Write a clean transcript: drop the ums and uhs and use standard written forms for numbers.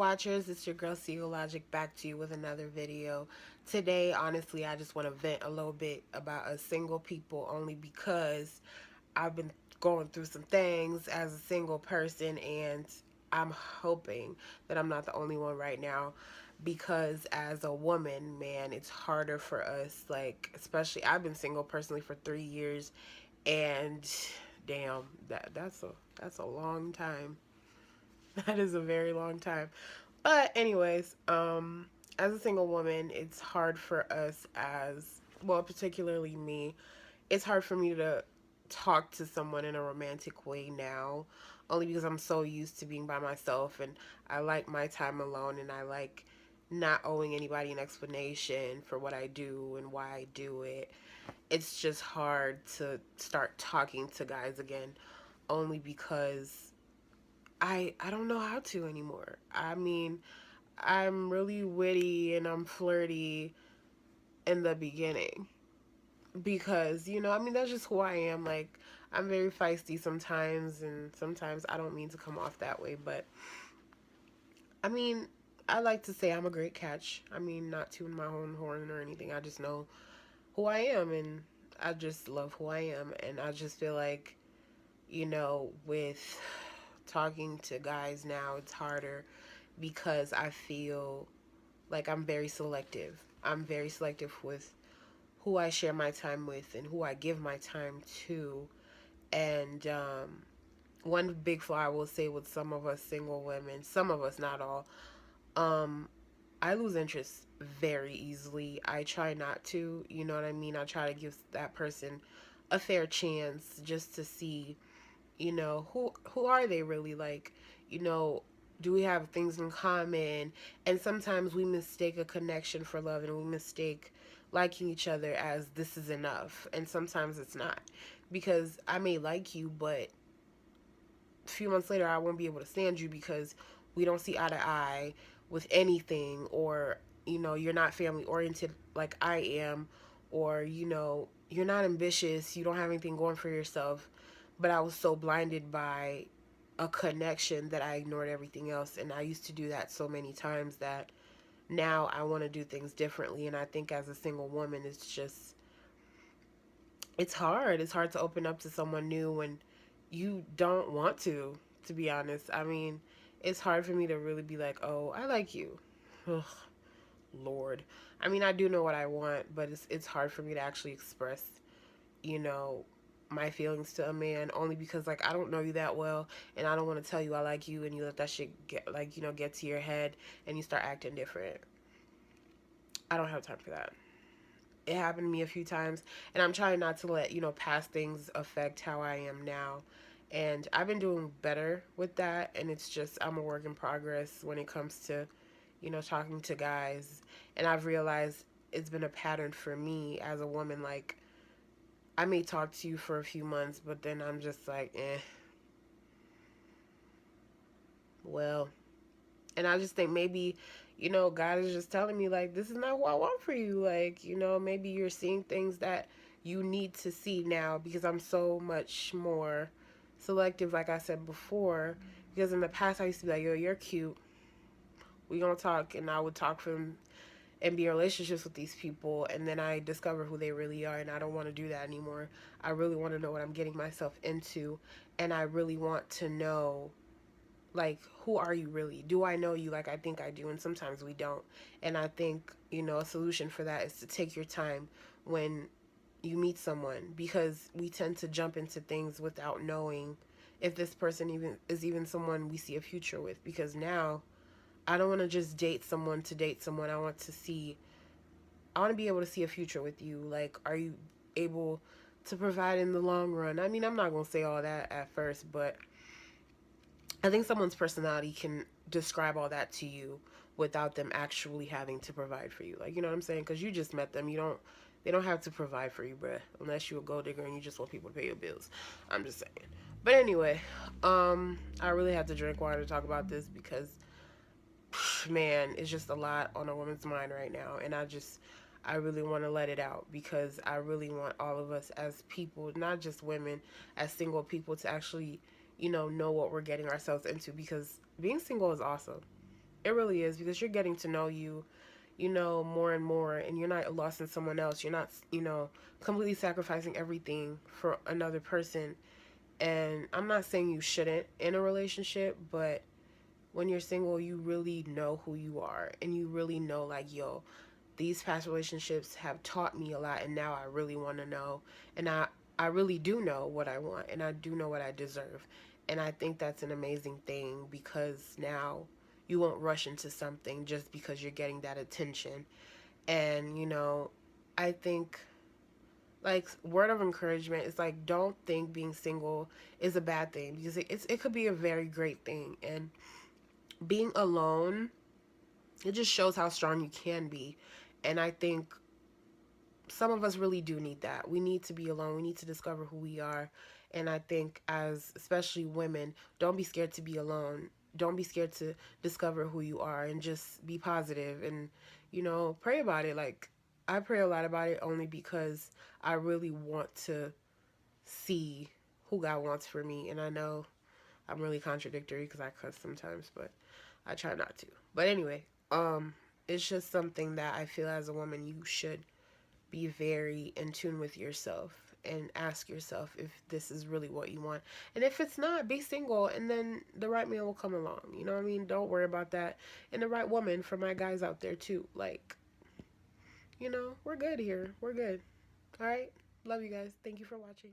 watchers, it's your girl CEO Logic back to you with another video. Today, honestly, I just want to vent a little bit about us single people only because I've been going through some things as a single person, and I'm hoping that I'm not the only one right now because as a woman, man, it's harder for us, like, especially I've been single personally for 3 years, and damn, that's a long time. That is a very long time. But anyways, as a single woman, it's hard for us as well, particularly me. It's hard for me to talk to someone in a romantic way now, only because I'm so used to being by myself and I like my time alone and I like not owing anybody an explanation for what I do and why I do it. It's just hard to start talking to guys again, only because I don't know how to anymore. I mean, I'm really witty and I'm flirty in the beginning because, I mean, that's just who I am. Like, I'm very feisty sometimes, and sometimes I don't mean to come off that way, but I mean, I like to say I'm a great catch. I mean, not tooting my own horn or anything. I just know who I am, and I just love who I am, and I just feel like, with talking to guys now, it's harder because I feel like I'm very selective. I'm very selective with who I share my time with and who I give my time to. And one big flaw I will say with some of us single women, some of us, not all, um, I lose interest very easily. I try not to, you know what I mean? I try to give that person a fair chance just to see, who are they really, like, you know, do we have things in common? And sometimes we mistake a connection for love and we mistake liking each other as this is enough. And sometimes it's not. Because I may like you, but a few months later I won't be able to stand you because we don't see eye to eye with anything, or you're not family oriented like I am, or you're not ambitious, you don't have anything going for yourself, but I was so blinded by a connection that I ignored everything else, and I used to do that so many times that now I want to do things differently. And I think as a single woman, it's hard to open up to someone new when you don't want to be honest. I mean, it's hard for me to really be like, oh, I like you. Ugh, Lord. I mean, I do know what I want, but it's hard for me to actually express, you know, my feelings to a man, only because, like, I don't know you that well, and I don't want to tell you I like you and you let that shit get, like, get to your head and you start acting different. I don't have time for that. It happened to me a few times, and I'm trying not to let past things affect how I am now. And I've been doing better with that, and it's just I'm a work in progress when it comes to talking to guys. And I've realized it's been a pattern for me as a woman. Like, I may talk to you for a few months, but then I'm just like, well. And I just think maybe, God is just telling me, like, this is not what I want for you. Like, maybe you're seeing things that you need to see now, because I'm so much more selective, like I said before. Because in the past, I used to be like, yo, you're cute. We gonna talk. And I would talk for them and be in relationships with these people. And then I discover who they really are. And I don't want to do that anymore. I really want to know what I'm getting myself into. And I really want to know, like, who are you really? Do I know you like I think I do? And sometimes we don't. And I think a solution for that is to take your time when you meet someone, because we tend to jump into things without knowing if this person even someone we see a future with. Because now I don't want to just date someone to date someone. I want to be able to see a future with you. Like, are you able to provide in the long run? I mean, I'm not going to say all that at first, but I think someone's personality can describe all that to you without them actually having to provide for you. Like, you know what I'm saying? Because you just met them. They don't have to provide for you, bruh. Unless you're a gold digger and you just want people to pay your bills. I'm just saying. But anyway, I really have to drink water to talk about this because, man, it's just a lot on a woman's mind right now. And I really want to let it out because I really want all of us as people, not just women, as single people, to actually, know what we're getting ourselves into, because being single is awesome. It really is, because you're getting to know you, more and more, and you're not lost in someone else. You're not, completely sacrificing everything for another person. And I'm not saying you shouldn't in a relationship, but when you're single, you really know who you are, and you really know, like, yo, these past relationships have taught me a lot, and now I really want to know, and I really do know what I want, and I do know what I deserve. And I think that's an amazing thing, because now you won't rush into something just because you're getting that attention. And I think, like, word of encouragement is, like, don't think being single is a bad thing, because it could be a very great thing. And being alone, it just shows how strong you can be. And I think some of us really do need that. We need to be alone. We need to discover who we are. And I think, as especially women, don't be scared to be alone. Don't be scared to discover who you are, and just be positive and, pray about it. Like, I pray a lot about it, only because I really want to see who God wants for me. And I know I'm really contradictory because I cuss sometimes, but I try not to. But anyway, it's just something that I feel, as a woman, you should be very in tune with yourself and ask yourself if this is really what you want. And if it's not, be single, and then the right man will come along. You know what I mean? Don't worry about that. And the right woman, for my guys out there too. Like, we're good here. We're good. All right. Love you guys. Thank you for watching.